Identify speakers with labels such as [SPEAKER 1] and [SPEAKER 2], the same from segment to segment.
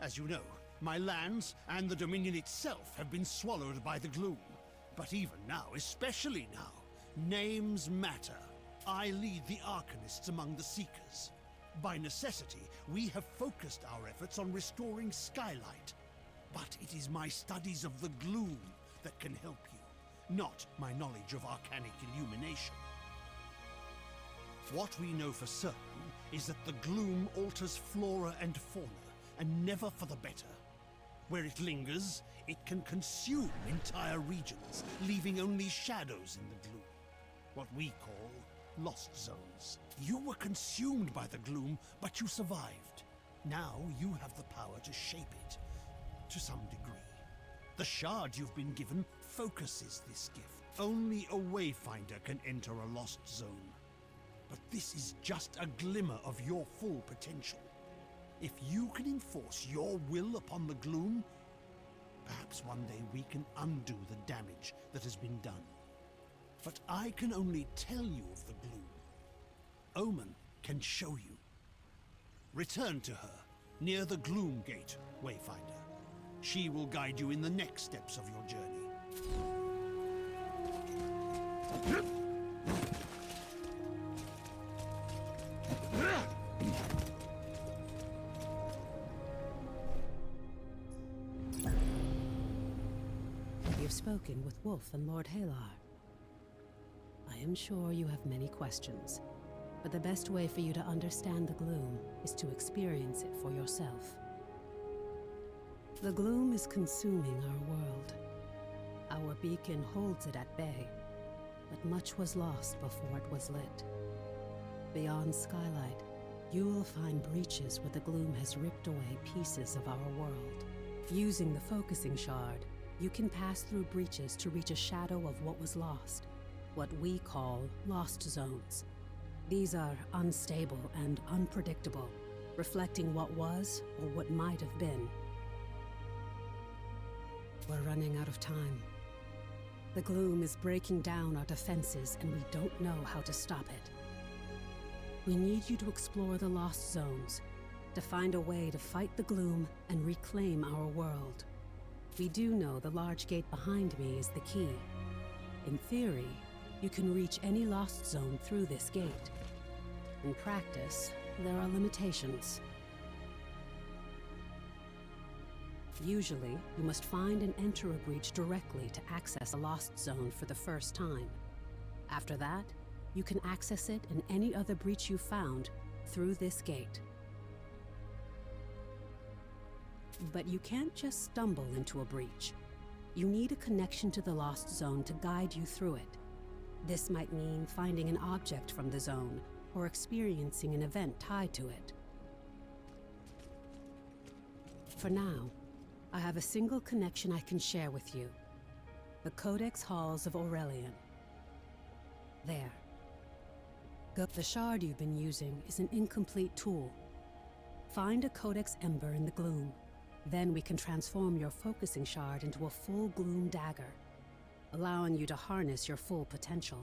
[SPEAKER 1] As you know, my lands and the Dominion itself have been swallowed by the Gloom. But even now, especially now, names matter. I lead the Arcanists among the Seekers. By necessity, we have focused our efforts on restoring Skylight. But it is my studies of the Gloom that can help you, not my knowledge of arcanic illumination. What we know for certain is that the Gloom alters flora and fauna, and never for the better. Where it lingers, it can consume entire regions, leaving only shadows in the Gloom. What we call lost zones. You were consumed by the Gloom, but you survived. Now you have the power to shape it, to some degree. The shard you've been given focuses this gift. Only a Wayfinder can enter a lost zone. But this is just a glimmer of your full potential. If you can enforce your will upon the Gloom, perhaps one day we can undo the damage that has been done. But I can only tell you of the Gloom. Omen can show you. Return to her, near the Gloom Gate, Wayfinder. She will guide you in the next steps of your journey.
[SPEAKER 2] You've spoken with Wolf and Lord Halar. I am sure you have many questions, but the best way for you to understand the Gloom is to experience it for yourself. The Gloom is consuming our world. Our beacon holds it at bay, but much was lost before it was lit. Beyond Skylight, you will find breaches where the Gloom has ripped away pieces of our world. Using the focusing shard, you can pass through breaches to reach a shadow of what was lost, what we call lost zones. These are unstable and unpredictable, reflecting what was or what might have been. We're running out of time. The Gloom is breaking down our defenses, and we don't know how to stop it. We need you to explore the lost zones, to find a way to fight the Gloom and reclaim our world. We do know the large gate behind me is the key. In theory, you can reach any lost zone through this gate. In practice, there are limitations. Usually, you must find and enter a breach directly to access a lost zone for the first time. After that, you can access it and any other breach you found through this gate. But you can't just stumble into a breach. You need a connection to the lost zone to guide you through it. This might mean finding an object from the zone, or experiencing an event tied to it. For now, I have a single connection I can share with you. The Codex Halls of Aurelian. There. The shard you've been using is an incomplete tool. Find a Codex Ember in the Gloom. Then we can transform your focusing shard into a full Gloom dagger, allowing you to harness your full potential.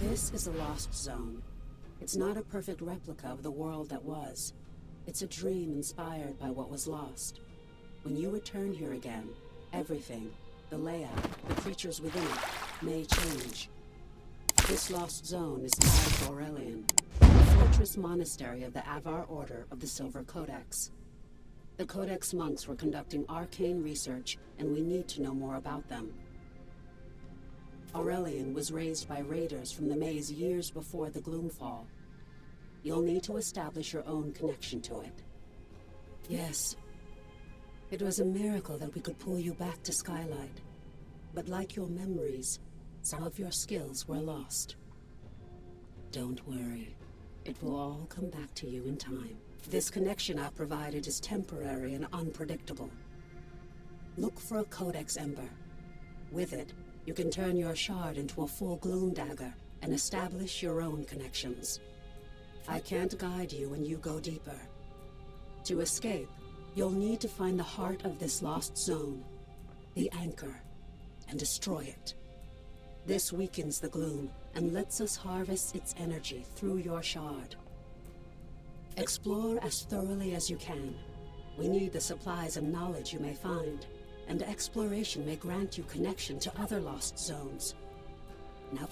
[SPEAKER 2] This is a lost zone. It's not a perfect replica of the world that was. It's a dream inspired by what was lost. When you return here again, everything, the layout, the creatures within it, may change. This lost zone is tied to Aurelian, the fortress monastery of the Avar Order of the Silver Codex. The Codex monks were conducting arcane research, and we need to know more about them. Aurelian was raised by raiders from the maze years before the Gloomfall. You'll need to establish your own connection to it. Yes. It was a miracle that we could pull you back to Skylight. But like your memories, some of your skills were lost. Don't worry. It will all come back to you in time. This connection I've provided is temporary and unpredictable. Look for a Codex Ember. With it, you can turn your shard into a full Gloom dagger and establish your own connections. I can't guide you when you go deeper. To escape, you'll need to find the heart of this lost zone, the anchor, and destroy it. This weakens the Gloom and lets us harvest its energy through your shard. Explore as thoroughly as you can. We need the supplies and knowledge you may find, and exploration may grant you connection to other lost zones. Now...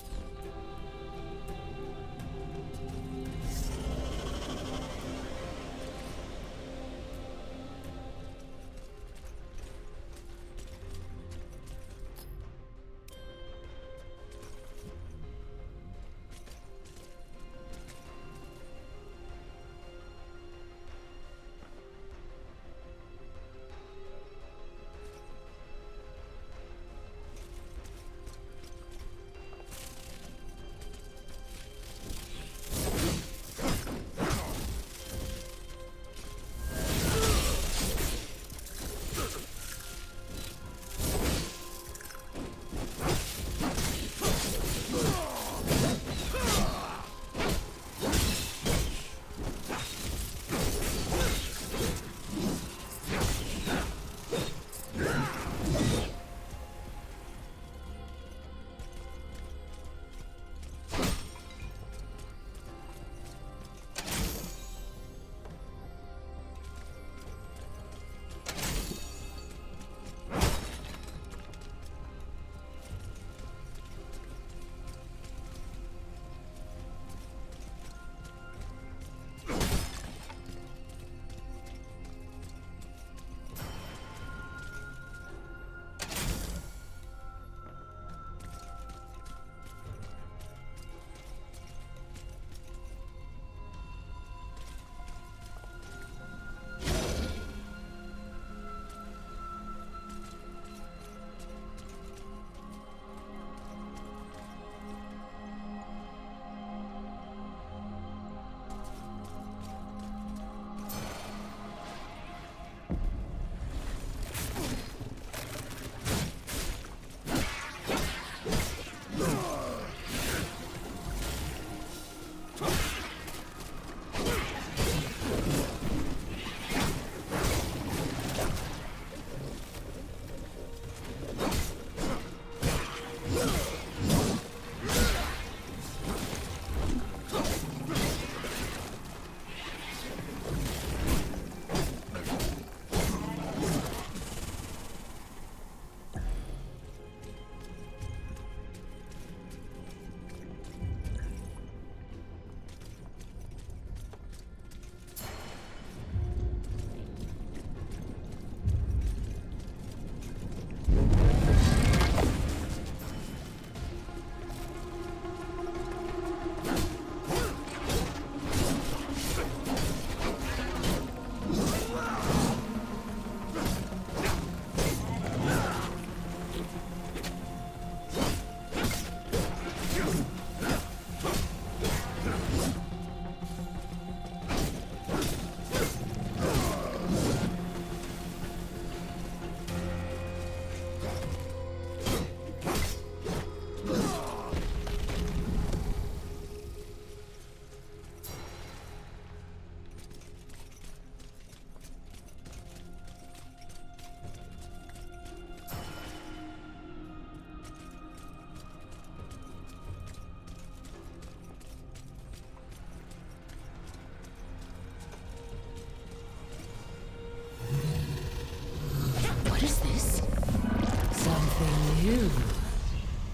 [SPEAKER 2] You.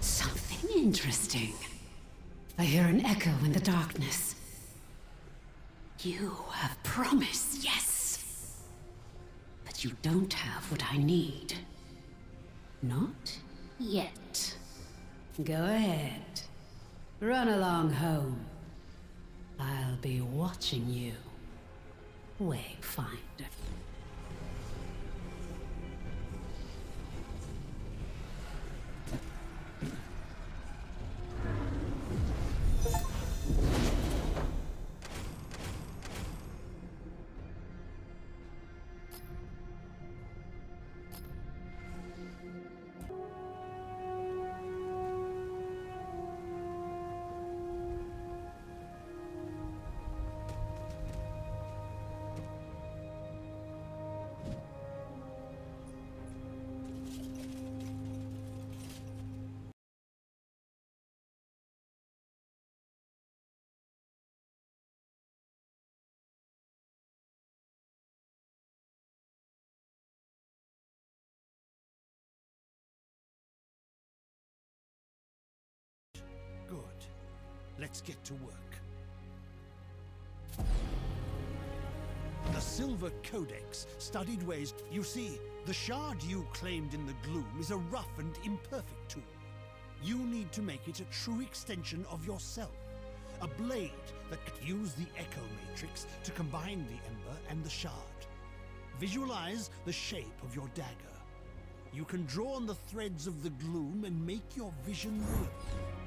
[SPEAKER 2] Something interesting. I hear an echo in the darkness. You have promise, yes. But you don't have what I need. Not yet. Go ahead. Run along home. I'll be watching you, Wayfinder.
[SPEAKER 1] let's get to work. The Silver Codex studied ways. You see, the shard you claimed in the Gloom is a rough and imperfect tool. You need to make it a true extension of yourself. A blade that can use the Echo Matrix to combine the Ember and the shard. Visualize the shape of your dagger. You can draw on the threads of the Gloom and make your vision real.